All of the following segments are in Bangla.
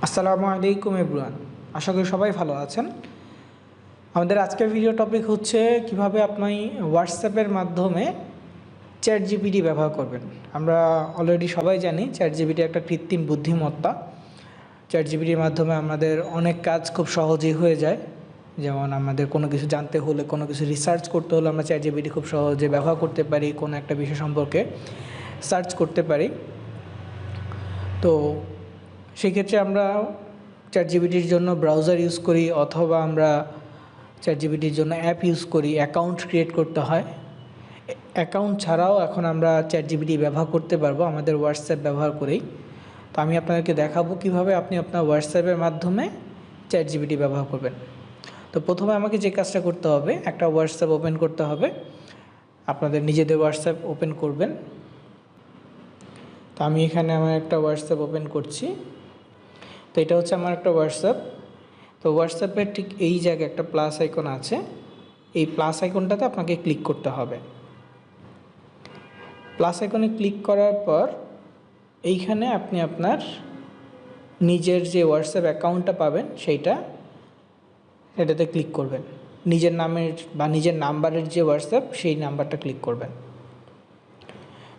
আসসালামু আলাইকুম এভরিওয়ান। আশা করি সবাই ভালো আছেন। আমাদের আজকের ভিডিও টপিক হচ্ছে কিভাবে আপনি হোয়াটসঅ্যাপের মাধ্যমে চ্যাট জিপিটি ব্যবহার করবেন। আমরা অলরেডি সবাই জানি চ্যাট জিপিটি একটা কৃত্রিম বুদ্ধিমত্তা। চ্যাট জিপিটির মাধ্যমে আমাদের অনেক কাজ খুব সহজেই হয়ে যায়। যেমন আমাদের কোনো কিছু জানতে হলে, কোনো কিছু রিসার্চ করতে হলে আমরা চ্যাট জিপিটি খুব সহজে ব্যবহার করতে পারি, কোনো একটা বিষয় সম্পর্কে সার্চ করতে পারি। তো সেক্ষেত্রে আমরা চ্যাট জিপিটির জন্য ব্রাউজার ইউজ করি, অথবা আমরা চ্যাট জিপিটির জন্য অ্যাপ ইউজ করি। অ্যাকাউন্ট ক্রিয়েট করতে হয়। অ্যাকাউন্ট ছাড়াও এখন আমরা চ্যাট জিপিটি ব্যবহার করতে পারবো আমাদের হোয়াটসঅ্যাপ ব্যবহার করেই। তো আমি আপনাদেরকে দেখাবো কিভাবে আপনি আপনার হোয়াটসঅ্যাপের মাধ্যমে চ্যাট জিপিটি ব্যবহার করবেন। তো প্রথমে আমাকে যে কাজটা করতে হবে, একটা হোয়াটসঅ্যাপ ওপেন করতে হবে। আপনাদের নিজেদের হোয়াটসঅ্যাপ ওপেন করবেন। তো আমি এখানে আমার একটা হোয়াটসঅ্যাপ ওপেন করছি। তো এটা হচ্ছে আমার একটা হোয়াটসঅ্যাপ। তো হোয়াটসঅ্যাপের ঠিক এই জায়গায় একটা প্লাস আইকন আছে। এই প্লাস আইকনটাতে আপনাকে ক্লিক করতে হবে। প্লাস আইকনে ক্লিক করার পর এইখানে আপনি আপনার নিজের যে হোয়াটসঅ্যাপ অ্যাকাউন্টটা পাবেন সেটাতে ক্লিক করবেন। নিজের নামের বা নিজের নাম্বারের যে হোয়াটসঅ্যাপ, সেই নাম্বারটা ক্লিক করবেন।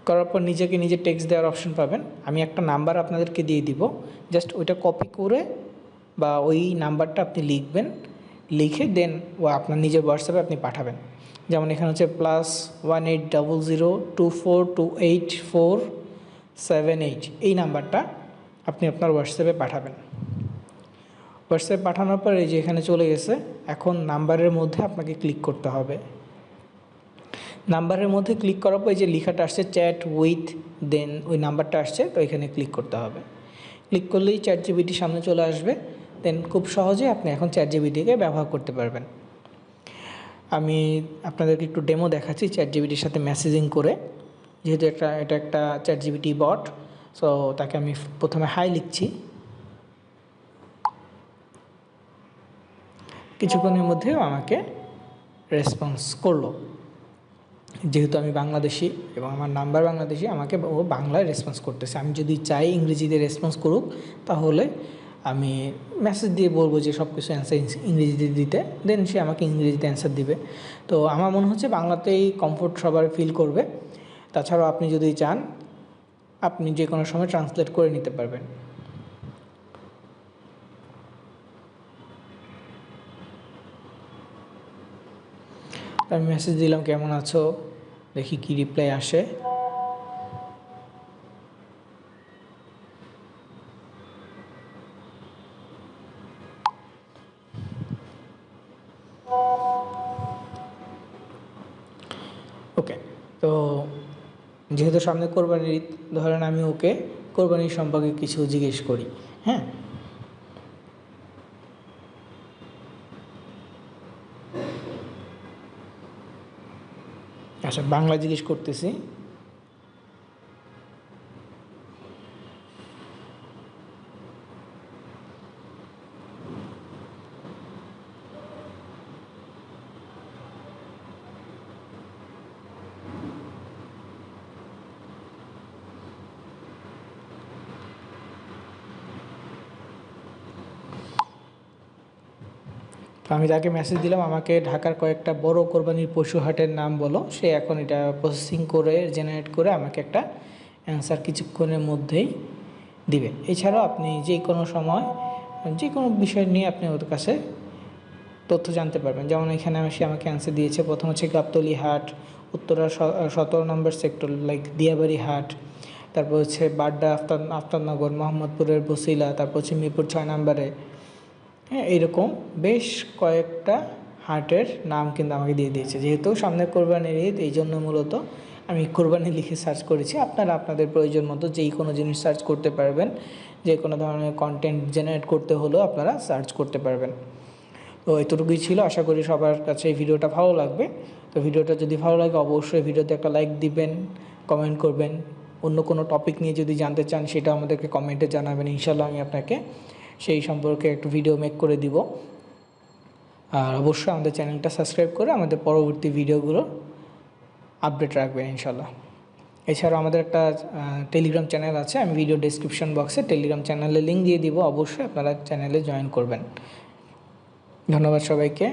করার পর নিজেকে নিজে টেক্সট দেওয়ার অপশন পাবেন। আমি একটা নাম্বার আপনাদেরকে দিয়ে দিব, জাস্ট ওইটা কপি করে বা ওই নাম্বারটা আপনি লিখবেন, লিখে দেন আপনার নিজের হোয়াটসঅ্যাপে আপনি পাঠাবেন। যেমন এখানে হচ্ছে +1800242847 এই নাম্বারটা আপনি আপনার হোয়াটসঅ্যাপে পাঠাবেন। হোয়াটসঅ্যাপে পাঠানোর পর এই যে এখানে চলে গেছে। এখন নাম্বারের মধ্যে আপনাকে ক্লিক করতে হবে। নাম্বারের মধ্যে ক্লিক করার পর যে লেখাটা আসছে চ্যাট উইথ, দেন ওই নাম্বারটা আসছে, তো এখানে ক্লিক করতে হবে। ক্লিক করলেই চ্যাট জিপিটি সামনে চলে আসবে। দেন খুব সহজে আপনি এখন চ্যাট জিপিটিকে ব্যবহার করতে পারবেন। আমি আপনাদেরকে একটু ডেমো দেখাচ্ছি চ্যাট জিপিটির সাথে মেসেজিং করে। যেহেতু এটা একটা চ্যাট জিপিটি বট, সো তাকে আমি প্রথমে হাই লিখছি। কিছুক্ষণের মধ্যেও আমাকে রেসপন্স করলো। যেহেতু আমি বাংলাদেশি এবং আমার নাম্বার বাংলাদেশি, আমাকে ও বাংলায় রেসপন্স করতেছে। আমি যদি চাই ইংরেজিতে রেসপন্স করুক, তাহলে আমি মেসেজ দিয়ে বলবো যে সব কিছু অ্যান্সার ইংরেজিতে দিতে, দেন সে আমাকে ইংরেজিতে অ্যান্সার দিবে। তো আমার মনে হচ্ছে বাংলাতেই কমফোর্ট সবার ফিল করবে। তাছাড়াও আপনি যদি চান, আপনি যে কোনো সময় ট্রান্সলেট করে নিতে পারবেন। আমি মেসেজ দিলাম, কেমন আছো, দেখি কি রিপ্লাই আসে। ওকে, তো যেহেতু সামনে কোরবানির ঈদ, ধরেন আমি ওকে কোরবানির সম্পর্কে কিছু জিজ্ঞেস করি। হ্যাঁ, আচ্ছা, বাংলা জিজ্ঞেস করতেছি। তো আমি তাকে মেসেজ দিলাম, আমাকে ঢাকার কয়েকটা বড় কোরবানির পশু হাটের নাম বলো। সে এখন এটা প্রসেসিং করে জেনারেট করে আমাকে একটা অ্যান্সার কিছুক্ষণের মধ্যেই দিবে। এছাড়াও আপনি যে কোনো সময় যে কোনো বিষয় নিয়ে আপনি ওদের কাছে তথ্য জানতে পারবেন। যেমন এখানে সে আমাকে অ্যান্সার দিয়েছে, প্রথম হচ্ছে গাবতলী হাট, উত্তরা 17 নম্বর সেক্টর লাইক দিয়াবাড়ি হাট, তারপর হচ্ছে বাড্ডা আফতাবনগর, মোহাম্মদপুরের বসিলা, তারপর হচ্ছে মিরপুর 6 নম্বরে। হ্যাঁ, এইরকম বেশ কয়েকটা হাটের নাম কিন্তু আমাকে দিয়ে দিয়েছে। যেহেতু সামনে কোরবানির ঈদ, এই জন্য মূলত আমি কোরবানি লিখে সার্চ করেছি। আপনারা আপনাদের প্রয়োজন মতো যেই কোনো জিনিস সার্চ করতে পারবেন। যে কোনো ধরনের কন্টেন্ট জেনারেট করতে হলেও আপনারা সার্চ করতে পারবেন। তো এতটুকুই ছিল। আশা করি সবার কাছে এই ভিডিওটা ভালো লাগবে। তো ভিডিওটা যদি ভালো লাগে, অবশ্যই ভিডিওতে একটা লাইক দিবেন, কমেন্ট করবেন। অন্য কোনো টপিক নিয়ে যদি জানতে চান, সেটা আমাদেরকে কমেন্টে জানাবেন। ইনশাল্লাহ আমি আপনাকে সেই সম্পর্কে একটু ভিডিও মেক করে দিব। আর অবশ্যই আমাদের চ্যানেলটা সাবস্ক্রাইব করে আমাদের পরবর্তী ভিডিওগুলো আপডেট রাখবেন ইনশাল্লাহ। এছাড়াও আমাদের একটা টেলিগ্রাম চ্যানেল আছে, আমি ভিডিও ডেসক্রিপশন বক্সে টেলিগ্রাম চ্যানেলের লিঙ্ক দিয়ে দিব, অবশ্যই আপনারা চ্যানেলে জয়েন করবেন। ধন্যবাদ সবাইকে।